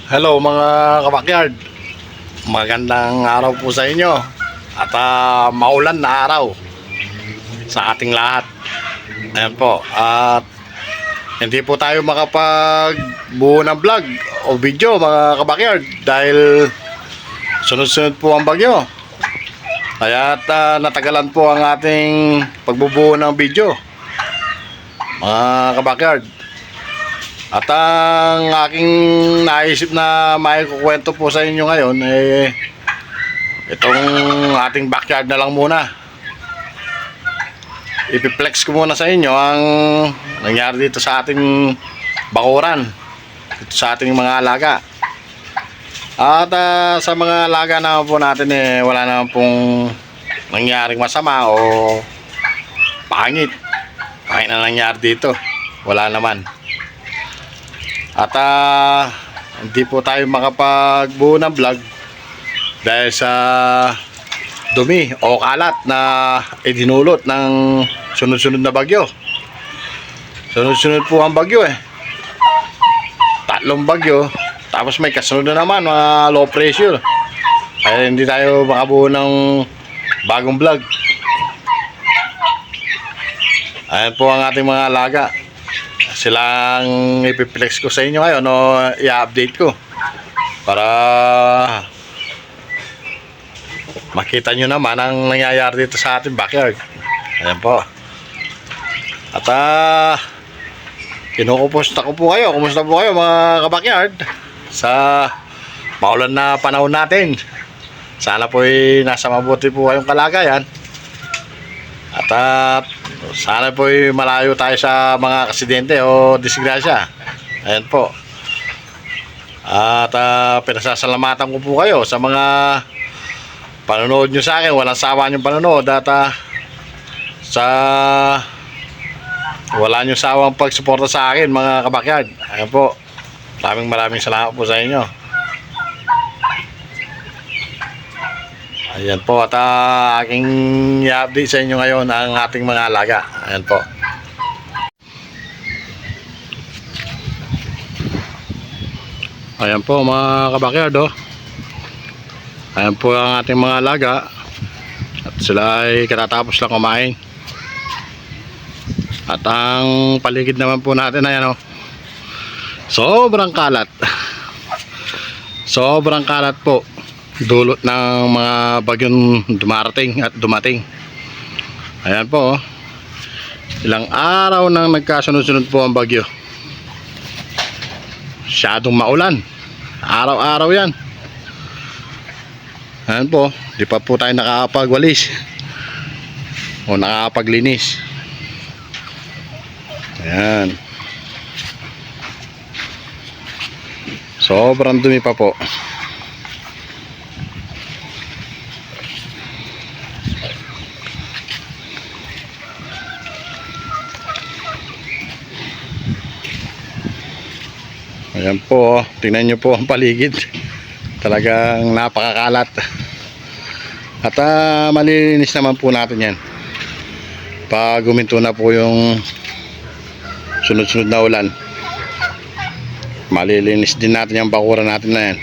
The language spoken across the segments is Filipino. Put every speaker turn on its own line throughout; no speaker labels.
Hello mga kabakyard, magandang araw po sa inyo at maulan na araw sa ating lahat. Ayan po, at hindi po tayo makapagbuo ng vlog o video mga kabakyard dahil sunod-sunod po ang bagyo. Kaya natagalan po ang ating pagbubuo ng video mga kabakyard. At ang aking naisip na maikukwento po sa inyo ngayon itong ating backyard na lang muna. Ipiplex ko muna sa inyo ang nangyari dito sa ating bakuran, dito sa ating mga alaga. At sa mga alaga naman po natin wala naman pong nangyaring masama o pangit na nangyari dito, wala naman. At hindi po tayo makapagbuo ng vlog dahil sa dumi o kalat na idinulot ng sunod-sunod na bagyo. Sunod-sunod po ang bagyo tatlong bagyo, tapos may kasunod na naman mga low pressure. Kaya hindi tayo makabuo ng bagong vlog. Ayan po ang ating mga alaga. Silang ipiplex ko sa inyo ngayon o i-update ko para makita nyo naman ang nangyayari dito sa ating backyard. Ayan po. At kinukumusta ko po kayo. Kumusta po kayo mga kabakyard sa maulan na panahon natin? Sana po nasa mabuti po kayong kalagayan. At sana po malayo tayo sa mga aksidente o disgrasya. Ayan po. At pinasasalamatan ko po kayo sa mga panonood nyo sa akin. Walang sawa nyo panonood. At sa wala nyo sawang pagsuporta sa akin mga kabakyard. Ayan po. Maraming salamat po sa inyo. Ayan po, at aking i-update sa inyo ngayon ang ating mga alaga. Ayan po. Ayan po mga kabakyard Ayan po ang ating mga alaga. At sila ay katatapos lang kumain. At ang paligid naman po natin ayan sobrang kalat. Sobrang kalat po. Dulot ng mga bagyong dumarating at dumating. Ayan po ilang araw nang nagkasunod-sunod po ang bagyo. Masyadong maulan. Araw-araw yan. Ayan po, di pa po tayo nakakapagwalis o nakakapaglinis. Ayan. Sobrang dumi pa po. Ayan po, tingnan nyo po ang paligid. Talagang napakakalat. At malilinis naman po natin yan pag huminto na po yung sunod-sunod na ulan. Malilinis din natin yung bakuran natin na yan.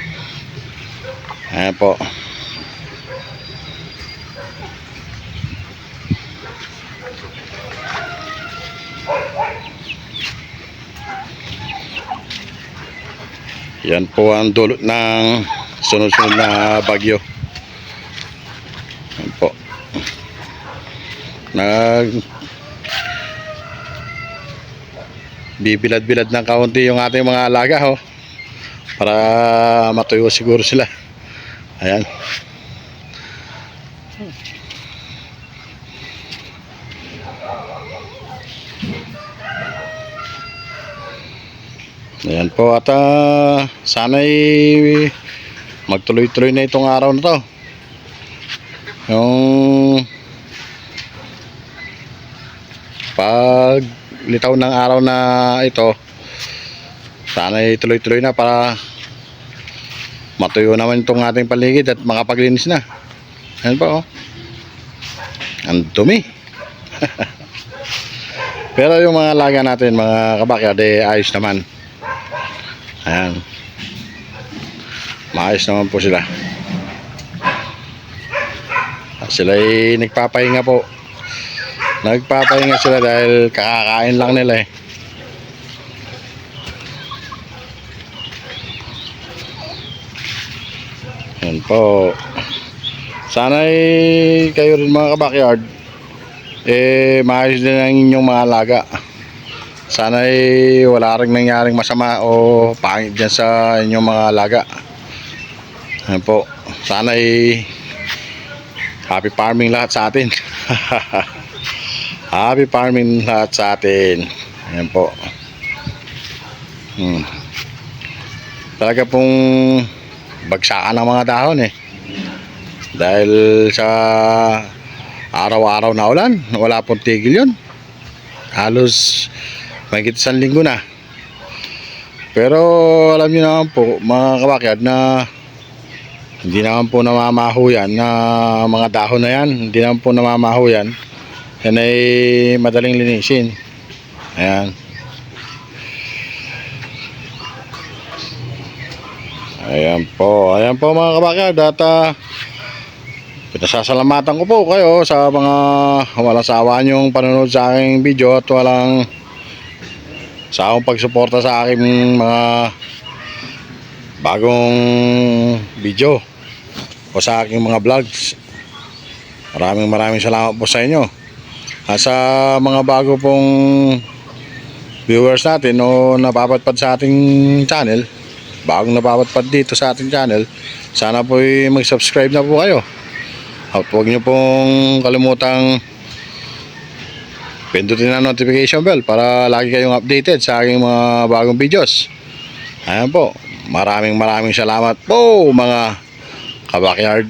Ayan po. Yan po ang dulot ng sunod-sunod na bagyo. Yan po. Bibilad-bilad ng kaunti yung ating mga alaga ho, para matuyo siguro sila. Ayan. Ayan po, at sana'y magtuloy-tuloy na itong araw na to. Yung pag litaw ng araw na ito, sana'y tuloy-tuloy na para matuyo naman itong ating paligid at makapaglinis na. Ayan po, oh. Ang dumi. Pero yung mga alaga natin, mga kabakyard, ayos naman. Ayan. Maayos naman po sila. At sila'y nagpapahinga po. Nagpapahinga sila dahil kakakain lang nila eh. Yan po. Sana'y kayo rin mga kabakyard, maayos din ang inyong mga alaga. Sana'y wala rin nangyaring masama o pangit dyan sa inyong mga alaga. Yan po. Sana'y happy farming lahat sa atin. Happy farming lahat sa atin. Ayan po. Talaga pong bagsakan ng mga dahon eh. Dahil sa araw-araw na ulan, wala pong tigil yun. Halos mahigit 1 linggo na. Pero alam niyo naman po mga kabakyard na hindi naman po namamaho yan na mga dahon na yan. Hindi naman po namamaho yan. Yan ay madaling linisin. Ayan. Ayan po mga kabakyard. At pinasasalamatan ko po kayo sa mga walang sawa niyong panonood sa aking video at walang sawang pagsuporta sa aking mga bagong video o sa aking mga vlogs. Maraming salamat po sa inyo. At sa mga bago pong viewers natin o napapadpad sa ating channel, bagong napapadpad dito sa ating channel, sana po mag-subscribe na po kayo. At huwag nyo pong kalimutang pindutin ang notification bell para lagi kayong updated sa aking mga bagong videos. Ayan po. Maraming salamat po mga kabakyard.